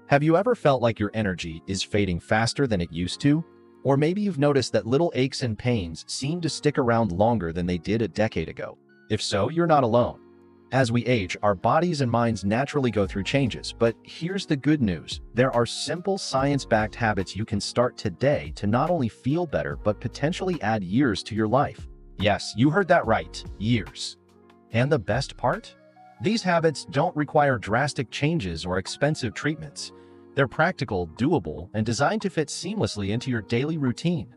Have you ever felt like your energy is fading faster than it used to? Or maybe you've noticed that little aches and pains seem to stick around longer than they did a decade ago. If so, you're not alone. As we age, our bodies and minds naturally go through changes, but here's the good news. There are simple science-backed habits you can start today to not only feel better, but potentially add years to your life. Yes, you heard that right, years. And the best part? These habits don't require drastic changes or expensive treatments. They're practical, doable, and designed to fit seamlessly into your daily routine.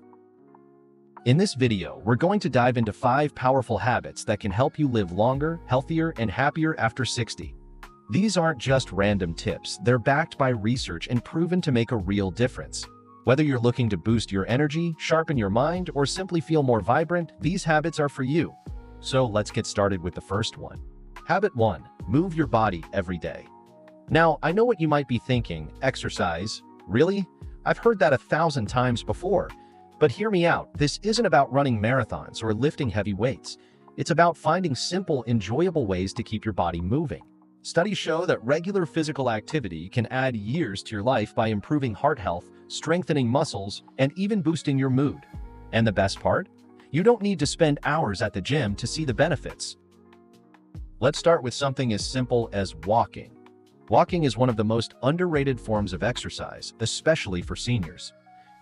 In this video, we're going to dive into 5 powerful habits that can help you live longer, healthier, and happier after 60. These aren't just random tips, they're backed by research and proven to make a real difference. Whether you're looking to boost your energy, sharpen your mind, or simply feel more vibrant, these habits are for you. So let's get started with the first one. Habit 1. Move your body every day. Now, I know what you might be thinking, exercise? Really? I've heard that 1,000 times before. But hear me out, this isn't about running marathons or lifting heavy weights. It's about finding simple, enjoyable ways to keep your body moving. Studies show that regular physical activity can add years to your life by improving heart health, strengthening muscles, and even boosting your mood. And the best part? You don't need to spend hours at the gym to see the benefits. Let's start with something as simple as walking. Walking is one of the most underrated forms of exercise, especially for seniors.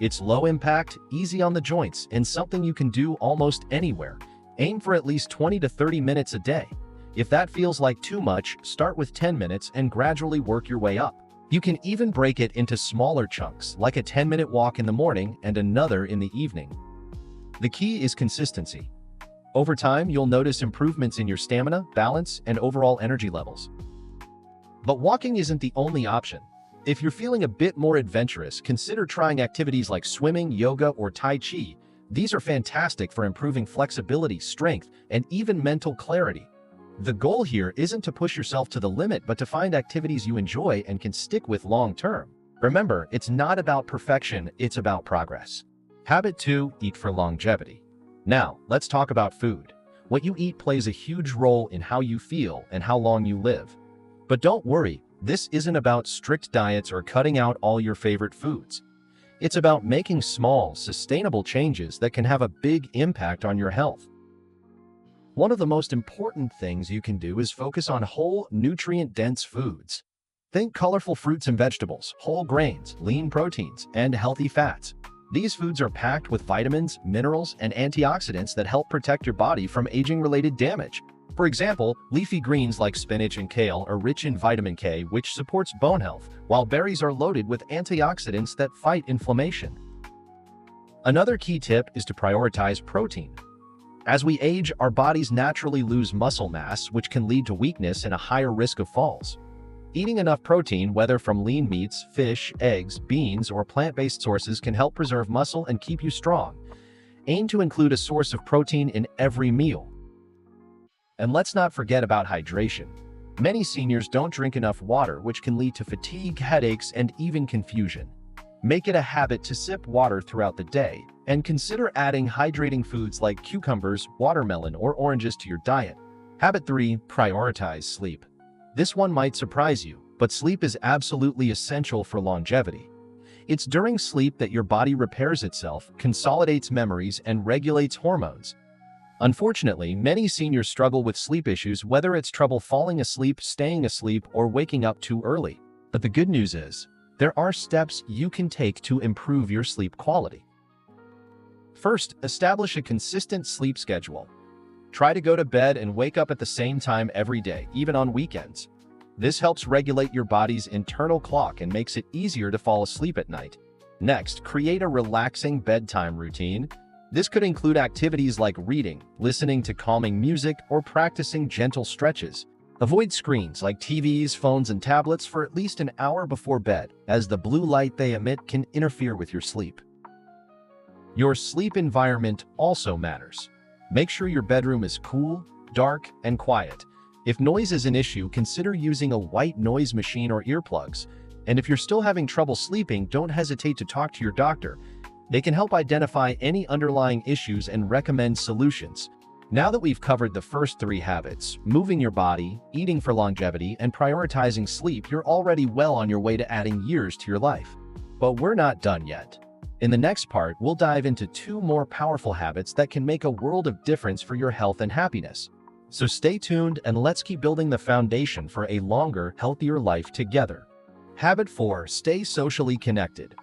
It's low impact, easy on the joints, and something you can do almost anywhere. Aim for at least 20 to 30 minutes a day. If that feels like too much, start with 10 minutes and gradually work your way up. You can even break it into smaller chunks, like a 10-minute walk in the morning and another in the evening. The key is consistency. Over time, you'll notice improvements in your stamina, balance, and overall energy levels. But walking isn't the only option. If you're feeling a bit more adventurous, consider trying activities like swimming, yoga, or Tai Chi. These are fantastic for improving flexibility, strength, and even mental clarity. The goal here isn't to push yourself to the limit, but to find activities you enjoy and can stick with long term. Remember, it's not about perfection, it's about progress. Habit 2. Eat for longevity. Now, let's talk about food. What you eat plays a huge role in how you feel and how long you live. But don't worry, this isn't about strict diets or cutting out all your favorite foods. It's about making small, sustainable changes that can have a big impact on your health. One of the most important things you can do is focus on whole, nutrient-dense foods. Think colorful fruits and vegetables, whole grains, lean proteins, and healthy fats. These foods are packed with vitamins, minerals, and antioxidants that help protect your body from aging-related damage. For example, leafy greens like spinach and kale are rich in vitamin K, which supports bone health, while berries are loaded with antioxidants that fight inflammation. Another key tip is to prioritize protein. As we age, our bodies naturally lose muscle mass, which can lead to weakness and a higher risk of falls. Eating enough protein, whether from lean meats, fish, eggs, beans, or plant-based sources, can help preserve muscle and keep you strong. Aim to include a source of protein in every meal. And let's not forget about hydration. Many seniors don't drink enough water, which can lead to fatigue, headaches, and even confusion. Make it a habit to sip water throughout the day, and consider adding hydrating foods like cucumbers, watermelon, or oranges to your diet. Habit 3. Prioritize sleep. This one might surprise you, but sleep is absolutely essential for longevity. It's during sleep that your body repairs itself, consolidates memories, and regulates hormones. Unfortunately, many seniors struggle with sleep issues, whether it's trouble falling asleep, staying asleep, or waking up too early. But the good news is, there are steps you can take to improve your sleep quality. First, establish a consistent sleep schedule. Try to go to bed and wake up at the same time every day, even on weekends. This helps regulate your body's internal clock and makes it easier to fall asleep at night. Next, create a relaxing bedtime routine. This could include activities like reading, listening to calming music, or practicing gentle stretches. Avoid screens like TVs, phones, and tablets for at least an hour before bed, as the blue light they emit can interfere with your sleep. Your sleep environment also matters. Make sure your bedroom is cool, dark, and quiet. If noise is an issue, consider using a white noise machine or earplugs. And if you're still having trouble sleeping, don't hesitate to talk to your doctor. They can help identify any underlying issues and recommend solutions. Now that we've covered the first three habits, moving your body, eating for longevity, and prioritizing sleep, you're already well on your way to adding years to your life. But we're not done yet. In the next part, we'll dive into two more powerful habits that can make a world of difference for your health and happiness. So stay tuned and let's keep building the foundation for a longer, healthier life together. Habit 4. Stay socially connected.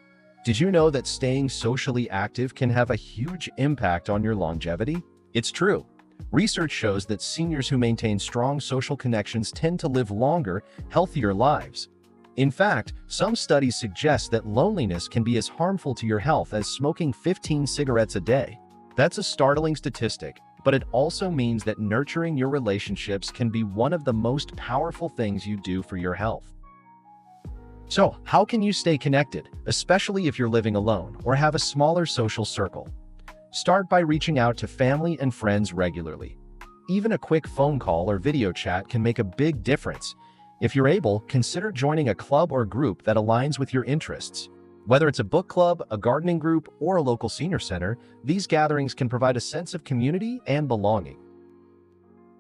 Did you know that staying socially active can have a huge impact on your longevity? It's true. Research shows that seniors who maintain strong social connections tend to live longer, healthier lives. In fact, some studies suggest that loneliness can be as harmful to your health as smoking 15 cigarettes a day. That's a startling statistic, but it also means that nurturing your relationships can be one of the most powerful things you do for your health. So, how can you stay connected, especially if you're living alone or have a smaller social circle? Start by reaching out to family and friends regularly. Even a quick phone call or video chat can make a big difference. If you're able, consider joining a club or group that aligns with your interests. Whether it's a book club, a gardening group, or a local senior center, these gatherings can provide a sense of community and belonging.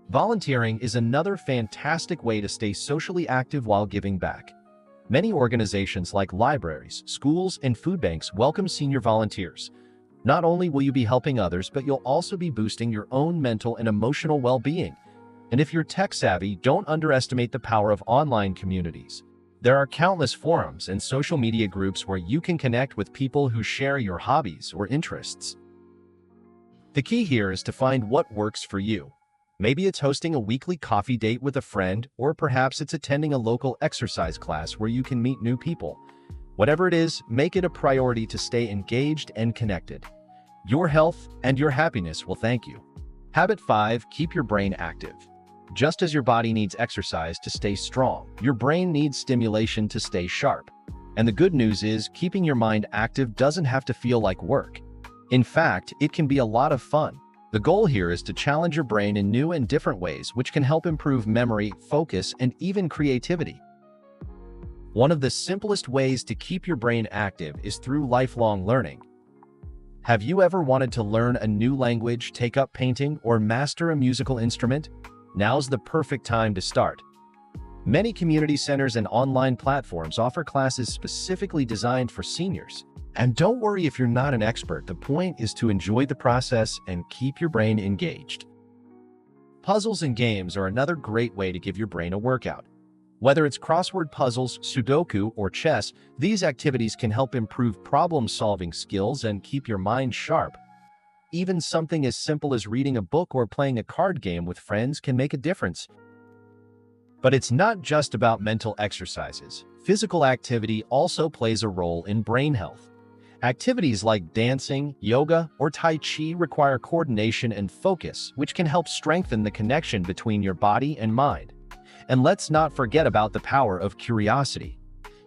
Volunteering is another fantastic way to stay socially active while giving back. Many organizations like libraries, schools, and food banks welcome senior volunteers. Not only will you be helping others, but you'll also be boosting your own mental and emotional well-being. And if you're tech-savvy, don't underestimate the power of online communities. There are countless forums and social media groups where you can connect with people who share your hobbies or interests. The key here is to find what works for you. Maybe it's hosting a weekly coffee date with a friend, or perhaps it's attending a local exercise class where you can meet new people. Whatever it is, make it a priority to stay engaged and connected. Your health and your happiness will thank you. Habit 5. Keep your brain active. Just as your body needs exercise to stay strong, your brain needs stimulation to stay sharp. And the good news is, keeping your mind active doesn't have to feel like work. In fact, it can be a lot of fun. The goal here is to challenge your brain in new and different ways, which can help improve memory, focus, and even creativity. One of the simplest ways to keep your brain active is through lifelong learning. Have you ever wanted to learn a new language, take up painting, or master a musical instrument? Now's the perfect time to start. Many community centers and online platforms offer classes specifically designed for seniors. And don't worry if you're not an expert, the point is to enjoy the process and keep your brain engaged. Puzzles and games are another great way to give your brain a workout. Whether it's crossword puzzles, Sudoku, or chess, these activities can help improve problem-solving skills and keep your mind sharp. Even something as simple as reading a book or playing a card game with friends can make a difference. But it's not just about mental exercises. Physical activity also plays a role in brain health. Activities like dancing, yoga, or Tai Chi require coordination and focus, which can help strengthen the connection between your body and mind. And let's not forget about the power of curiosity.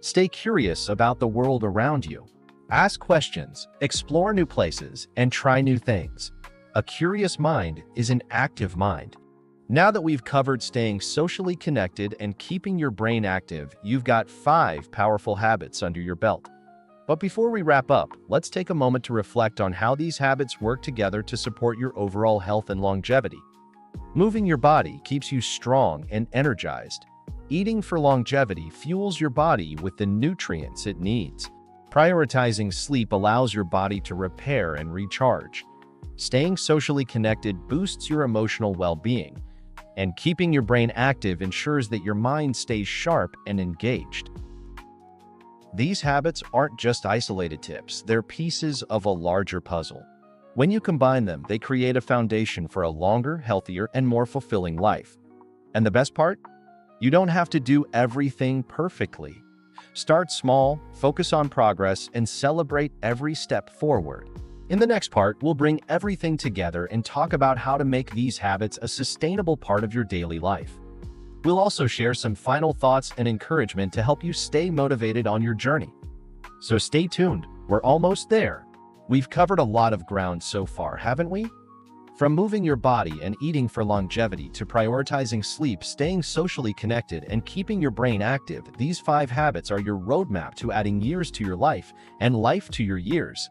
Stay curious about the world around you. Ask questions, explore new places, and try new things. A curious mind is an active mind. Now that we've covered staying socially connected and keeping your brain active, you've got 5 powerful habits under your belt. But before we wrap up, let's take a moment to reflect on how these habits work together to support your overall health and longevity. Moving your body keeps you strong and energized. Eating for longevity fuels your body with the nutrients it needs. Prioritizing sleep allows your body to repair and recharge. Staying socially connected boosts your emotional well-being. And keeping your brain active ensures that your mind stays sharp and engaged. These habits aren't just isolated tips, they're pieces of a larger puzzle. When you combine them, they create a foundation for a longer, healthier, and more fulfilling life. And the best part? You don't have to do everything perfectly. Start small, focus on progress, and celebrate every step forward. In the next part, we'll bring everything together and talk about how to make these habits a sustainable part of your daily life. We'll also share some final thoughts and encouragement to help you stay motivated on your journey. So stay tuned, we're almost there. We've covered a lot of ground so far, haven't we? From moving your body and eating for longevity to prioritizing sleep, staying socially connected, and keeping your brain active, these 5 habits are your roadmap to adding years to your life and life to your years.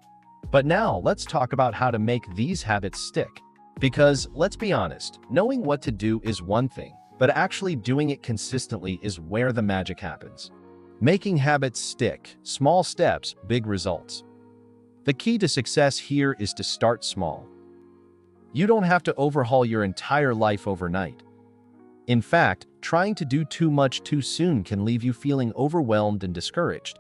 But now, let's talk about how to make these habits stick. Because, let's be honest, knowing what to do is one thing, but actually doing it consistently is where the magic happens. Making habits stick, small steps, big results. The key to success here is to start small. You don't have to overhaul your entire life overnight. In fact, trying to do too much too soon can leave you feeling overwhelmed and discouraged.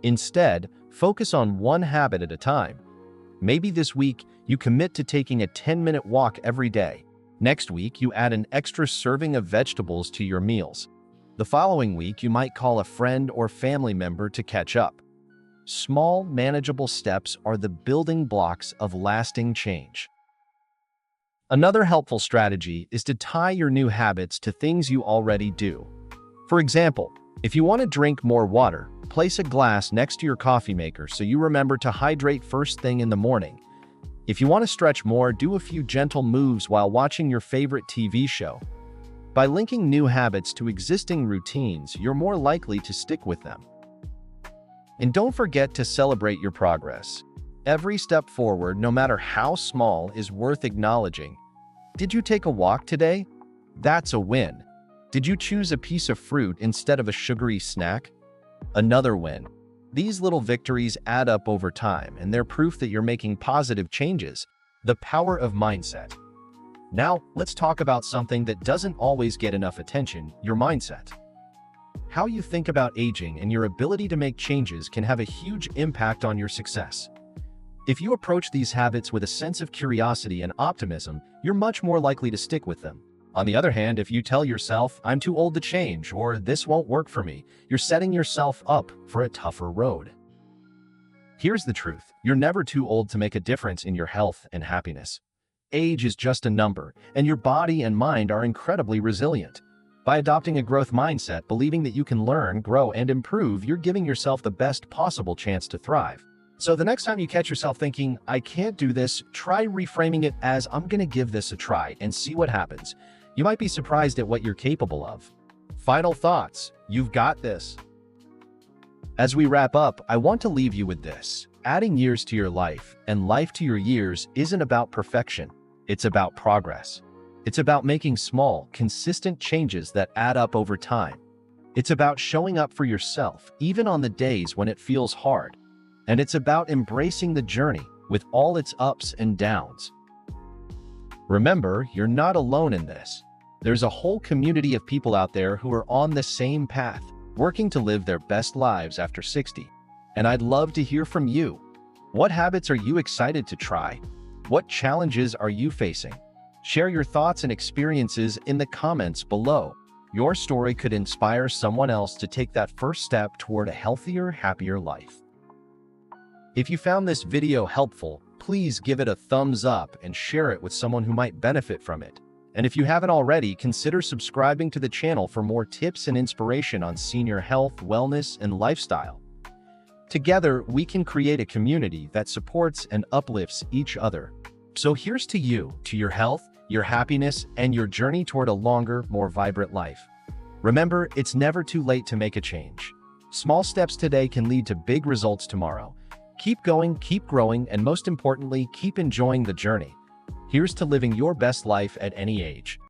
Instead, focus on one habit at a time. Maybe this week, you commit to taking a 10-minute walk every day. Next week, you add an extra serving of vegetables to your meals. The following week, you might call a friend or family member to catch up. Small, manageable steps are the building blocks of lasting change. Another helpful strategy is to tie your new habits to things you already do. For example, if you want to drink more water, place a glass next to your coffee maker so you remember to hydrate first thing in the morning. If you want to stretch more, do a few gentle moves while watching your favorite TV show. By linking new habits to existing routines, you're more likely to stick with them. And don't forget to celebrate your progress. Every step forward, no matter how small, is worth acknowledging. Did you take a walk today? That's a win. Did you choose a piece of fruit instead of a sugary snack? Another win. These little victories add up over time, and they're proof that you're making positive changes. The power of mindset. Now, let's talk about something that doesn't always get enough attention: your mindset. How you think about aging and your ability to make changes can have a huge impact on your success. If you approach these habits with a sense of curiosity and optimism, you're much more likely to stick with them. On the other hand, if you tell yourself, "I'm too old to change," or "this won't work for me," you're setting yourself up for a tougher road. Here's the truth: you're never too old to make a difference in your health and happiness. Age is just a number, and your body and mind are incredibly resilient. By adopting a growth mindset, believing that you can learn, grow, and improve, you're giving yourself the best possible chance to thrive. So the next time you catch yourself thinking, "I can't do this," try reframing it as, "I'm gonna give this a try and see what happens." You might be surprised at what you're capable of. Final thoughts: you've got this. As we wrap up, I want to leave you with this. Adding years to your life and life to your years isn't about perfection. It's about progress. It's about making small, consistent changes that add up over time. It's about showing up for yourself, even on the days when it feels hard. And it's about embracing the journey with all its ups and downs. Remember, you're not alone in this. There's a whole community of people out there who are on the same path, working to live their best lives after 60. And I'd love to hear from you. What habits are you excited to try? What challenges are you facing? Share your thoughts and experiences in the comments below. Your story could inspire someone else to take that first step toward a healthier, happier life. If you found this video helpful, please give it a thumbs up and share it with someone who might benefit from it. And if you haven't already, consider subscribing to the channel for more tips and inspiration on senior health, wellness, and lifestyle. Together, we can create a community that supports and uplifts each other. So here's to you, to your health, your happiness, and your journey toward a longer, more vibrant life. Remember, it's never too late to make a change. Small steps today can lead to big results tomorrow. Keep going, keep growing, and most importantly, keep enjoying the journey. Here's to living your best life at any age.